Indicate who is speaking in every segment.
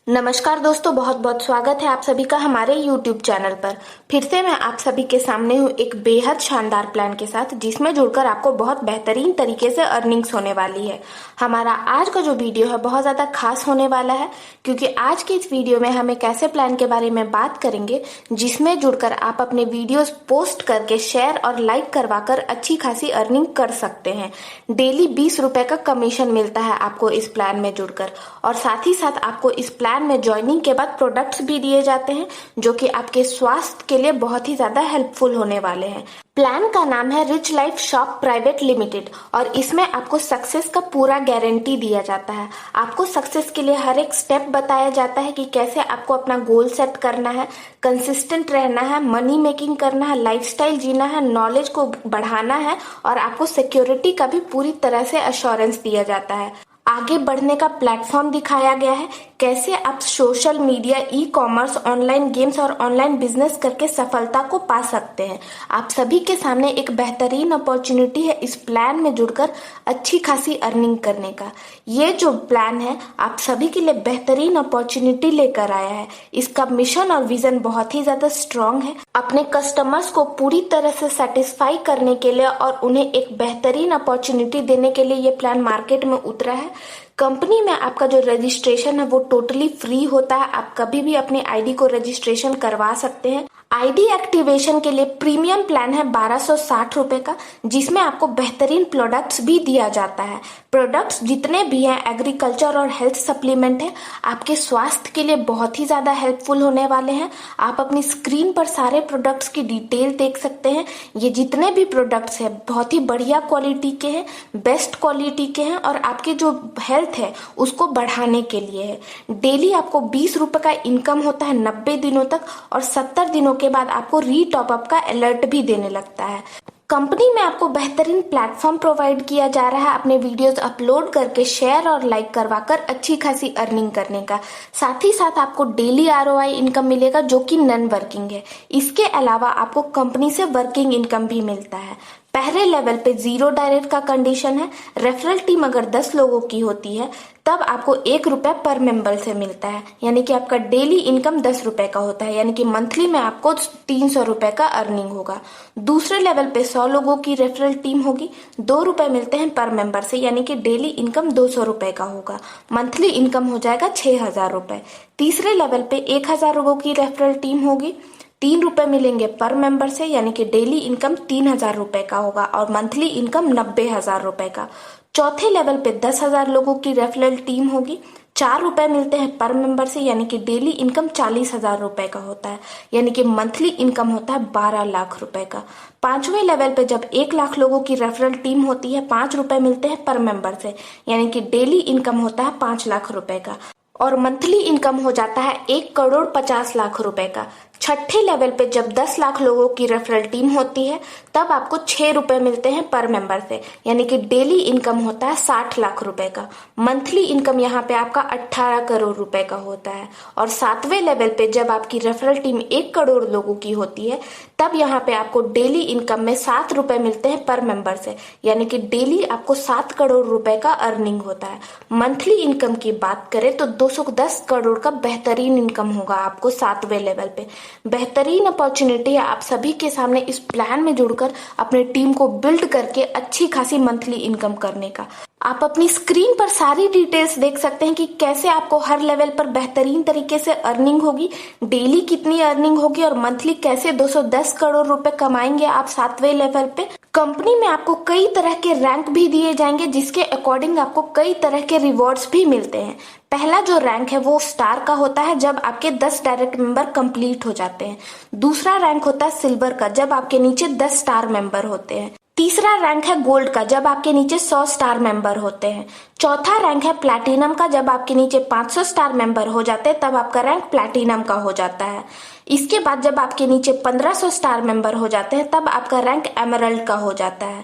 Speaker 1: नमस्कार दोस्तों, बहुत बहुत स्वागत है आप सभी का हमारे YouTube चैनल पर। फिर से मैं आप सभी के सामने हूँ एक बेहद शानदार प्लान के साथ, जिसमें जुड़कर आपको बहुत बेहतरीन तरीके से अर्निंग्स होने वाली है। हमारा आज का जो वीडियो है बहुत ज़्यादा खास होने वाला है, क्योंकि आज की इस वीडियो में हम एक ऐसे प्लान के बारे में बात करेंगे जिसमें जुड़कर आप अपने वीडियोस पोस्ट करके शेयर और लाइक करवाकर अच्छी खासी अर्निंग कर सकते हैं। डेली 20 रुपए का कमीशन मिलता है आपको इस प्लान में जुड़कर, और साथ ही साथ आपको इस प्लान में ज्वाइनिंग के बाद प्रोडक्ट्स भी दिए जाते हैं जो कि आपके स्वास्थ्य के लिए बहुत ही ज्यादा हेल्पफुल होने वाले हैं। प्लान का नाम है rich life shop private limited, और इसमें आपको सक्सेस का पूरा गारंटी दिया जाता है। आपको सक्सेस के लिए हर एक स्टेप बताया जाता है कि कैसे आपको अपना गोल सेट करना है, कंसिस्टेंट रहना है, मनी मेकिंग करना है, लाइफस्टाइल जीना है, नॉलेज को बढ़ाना है, और आपको सिक्योरिटी का भी पूरी तरह से अश्योरेंस दिया जाता है। आगे बढ़ने का प्लेटफॉर्म दिखाया गया है, कैसे आप social media, e commerce, online games और ऑनलाइन बिजनेस करके सफलता को पा सकते हैं। आप सभी के सामने एक बेहतरीन अपॉर्चुनिटी है इस प्लान में जुड़कर अच्छी खासी अर्निंग करने का। ये जो प्लान है आप सभी के लिए बेहतरीन अपॉर्चुनिटी लेकर आया है। इसका मिशन और विजन बहुत ही ज्यादा स्ट्रांग है, अपने कस्टमर्स को पूरी तरह से सेटिस्फाई करने के लिए और उन्हें एक बेहतरीन अपॉर्चुनिटी देने के लिए ये प्लान मार्केट में उतरा है। कंपनी में आपका जो रजिस्ट्रेशन है वो टोटली फ्री होता है। आप कभी भी अपने आईडी को रजिस्ट्रेशन करवा सकते हैं। आईडी एक्टिवेशन के लिए प्रीमियम प्लान है 1260 रुपए का, जिसमें आपको बेहतरीन प्रोडक्ट्स भी दिया जाता है। प्रोडक्ट्स जितने भी हैं एग्रीकल्चर और हेल्थ सप्लीमेंट है, आपके स्वास्थ्य के लिए बहुत ही ज्यादा हेल्पफुल होने वाले हैं। आप अपनी स्क्रीन पर सारे प्रोडक्ट्स की डिटेल देख सकते हैं। ये जितने भी प्रोडक्ट्स हैं बहुत ही बढ़िया क्वालिटी के हैं, बेस्ट क्वालिटी के हैं, और आपके जो हेल्थ है उसको बढ़ाने के लिए है। डेली आपको 20 रुपए का इनकम होता है 90 दिनों तक, और 70 दिनों के बाद आपको री टॉपअप का अलर्ट भी देने लगता है। कंपनी में आपको बेहतरीन प्लेटफॉर्म प्रोवाइड किया जा रहा है अपने वीडियोस अपलोड करके शेयर और लाइक करवाकर अच्छी खासी अर्निंग करने का। साथ ही साथ आपको डेली ROI इनकम मिलेगा जो कि नॉन वर्किंग है। इसके अलावा आपको कंपनी से वर्किंग इनकम भी मिलता है। पहले लेवल पे 0 डायरेक्ट का कंडीशन है। रेफरल टीम अगर 10 लोगों की होती है तब आपको 1 रुपए पर मेंबर से मिलता है, यानी कि आपका डेली इनकम 10 रुपए का होता है, यानी कि मंथली में आपको 300 रुपए का अर्निंग होगा। दूसरे लेवल पे 100 लोगों की रेफरल टीम होगी, 2 रुपए मिलते हैं पर मेंबर से, यानी कि डेली इनकम 200 रुपए का होगा, मंथली इनकम हो जाएगा 6000 रुपए। तीसरे लेवल पे 1000 लोगों की रेफरल टीम होगी, 3 रुपए मिलेंगे पर मेंबर से, यानी कि डेली इनकम 3000 रुपए का होगा और मंथली इनकम 90,000 रुपए का। चौथे लेवल पे 10,000 लोगों की रेफरल टीम होगी, 4 रुपए मिलते हैं पर मेंबर से, यानी कि डेली इनकम 40,000 रुपए का होता है, यानी कि मंथली इनकम होता है 12 लाख रुपए का। पांचवें लेवल पे जब 1 लाख लोगों की रेफरल टीम होती है, 5 रुपए मिलते हैं पर मेंबर से, यानी कि डेली इनकम होता है 5 लाख रुपए का, और मंथली इनकम हो जाता है 1,50,00,000 रुपए का। छठे लेवल पे जब 10 लाख लोगों की रेफरल टीम होती है तब आपको 6 रुपए मिलते हैं पर मेंबर से, यानी कि डेली इनकम होता है 60 लाख रुपए का। मंथली इनकम यहाँ पे आपका 18 करोड़ रुपए का होता है। और 7वें लेवल पे जब आपकी रेफरल टीम 1 करोड़ लोगों की होती है तब यहाँ पे आपको डेली इनकम में 7 रुपए मिलते हैं पर मेंबर से, यानी कि डेली आपको 7 करोड़ रुपए का अर्निंग होता है। मंथली इनकम की बात करें तो 210 करोड़ का बेहतरीन इनकम होगा आपको 7वें लेवल पे। बेहतरीन अपॉर्चुनिटी है आप सभी के सामने इस प्लान में जुड़कर अपने टीम को बिल्ड करके अच्छी खासी मंथली इनकम करने का। आप अपनी स्क्रीन पर सारी डिटेल्स देख सकते हैं कि कैसे आपको हर लेवल पर बेहतरीन तरीके से अर्निंग होगी, डेली कितनी अर्निंग होगी, और मंथली कैसे 210 करोड़ रुपए कमाएंगे आप 7वें लेवल पे। कंपनी में आपको कई तरह के रैंक भी दिए जाएंगे, जिसके अकॉर्डिंग आपको कई तरह के रिवॉर्ड्स भी मिलते हैं। पहला जो रैंक है वो स्टार का होता है जब आपके 10 डायरेक्ट मेंबर कंप्लीट हो जाते हैं। दूसरा रैंक होता है सिल्वर का जब आपके नीचे 10 स्टार मेंबर होते हैं। तीसरा रैंक है गोल्ड का जब आपके नीचे 100 स्टार मेंबर होते हैं। चौथा रैंक है प्लैटिनम का जब आपके नीचे 500 स्टार मेंबर हो जाते हैं तब आपका रैंक प्लैटिनम का हो जाता है। इसके बाद जब आपके नीचे 1500 स्टार मेंबर हो जाते हैं तब आपका रैंक एमरल्ड का हो जाता है।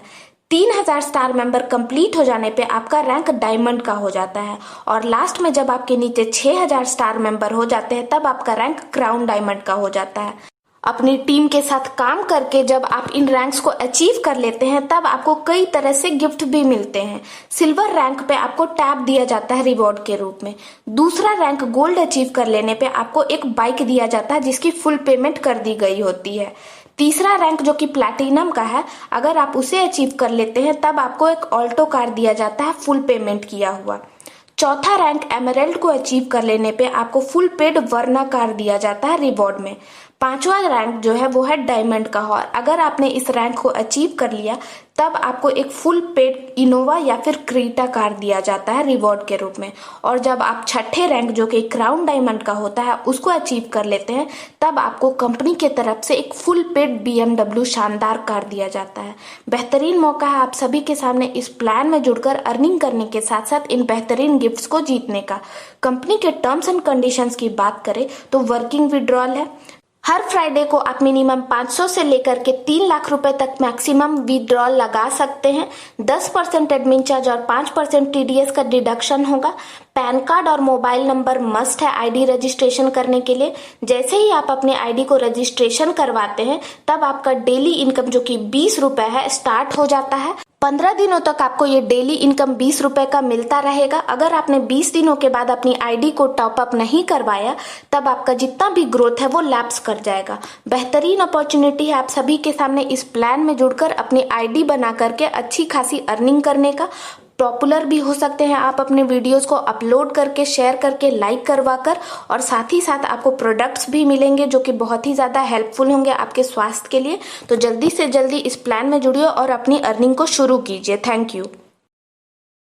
Speaker 1: 3000 स्टार मेंबर कंप्लीट हो जाने पे आपका रैंक डायमंड का हो जाता है, और लास्ट में जब आपके नीचे 6000 स्टार मेंबर हो जाते हैं तब आपका रैंक क्राउन डायमंड का हो जाता है। अपनी टीम के साथ काम करके जब आप इन रैंक्स को अचीव कर लेते हैं तब आपको कई तरह से गिफ्ट भी मिलते हैं। सिल्वर रैंक पे आपको टैब दिया जाता है रिवॉर्ड के रूप में। दूसरा रैंक गोल्ड अचीव कर लेने पे आपको एक बाइक दिया जाता है जिसकी फुल पेमेंट कर दी गई होती है। तीसरा रैंक जो कि प्लैटिनम का है, अगर आप उसे अचीव कर लेते हैं तब आपको एक ऑल्टो कार दिया जाता है फुल पेमेंट किया हुआ। चौथा रैंक एमरल्ड को अचीव कर लेने पे आपको फुल पेड वर्ना कार दिया जाता है रिवॉर्ड में। पांचवा रैंक जो है वो है डायमंड का, और अगर आपने इस रैंक को अचीव कर लिया तब आपको एक फुल पेड इनोवा या फिर क्रीटा कार दिया जाता है रिवॉर्ड के रूप में। और जब आप छठे रैंक जो कि क्राउन डायमंड का होता है उसको अचीव कर लेते हैं तब आपको कंपनी के तरफ से एक फुल पेड BMW शानदार कार दिया जाता है। बेहतरीन मौका है आप सभी के सामने इस प्लान में जुड़कर अर्निंग करने के साथ साथ इन बेहतरीन गिफ्ट्स को जीतने का। कंपनी के टर्म्स एंड कंडीशंस की बात करें तो वर्किंग विड्रॉल है। हर फ्राइडे को आप मिनिमम 500 से लेकर के 3 लाख रुपए तक मैक्सिमम विड्रॉल लगा सकते हैं। 10% एडमिन चार्ज और 5% TDS का डिडक्शन होगा। पैन कार्ड और मोबाइल नंबर मस्ट है आईडी रजिस्ट्रेशन करने के लिए। जैसे ही आप अपने आईडी को रजिस्ट्रेशन करवाते हैं तब आपका डेली इनकम जो कि 20 रुपए है स्टार्ट हो जाता है। 15 दिनों तक आपको ये डेली इनकम 20 रुपए का मिलता रहेगा। अगर आपने 20 दिनों के बाद अपनी आईडी को टॉप अप नहीं करवाया तब आपका जितना भी ग्रोथ है वो लैप्स कर जाएगा। बेहतरीन अपॉर्चुनिटी है आप सभी के सामने इस प्लान में जुड़कर अपनी आईडी बना करके अच्छी खासी अर्निंग करने का। पॉपुलर भी हो सकते हैं आप अपने वीडियोस को अपलोड करके, शेयर करके, लाइक करवा कर, और साथ ही साथ आपको प्रोडक्ट्स भी मिलेंगे जो कि बहुत ही ज़्यादा हेल्पफुल होंगे आपके स्वास्थ्य के लिए। तो जल्दी से जल्दी इस प्लान में जुड़िए और अपनी अर्निंग को शुरू कीजिए। Thank you.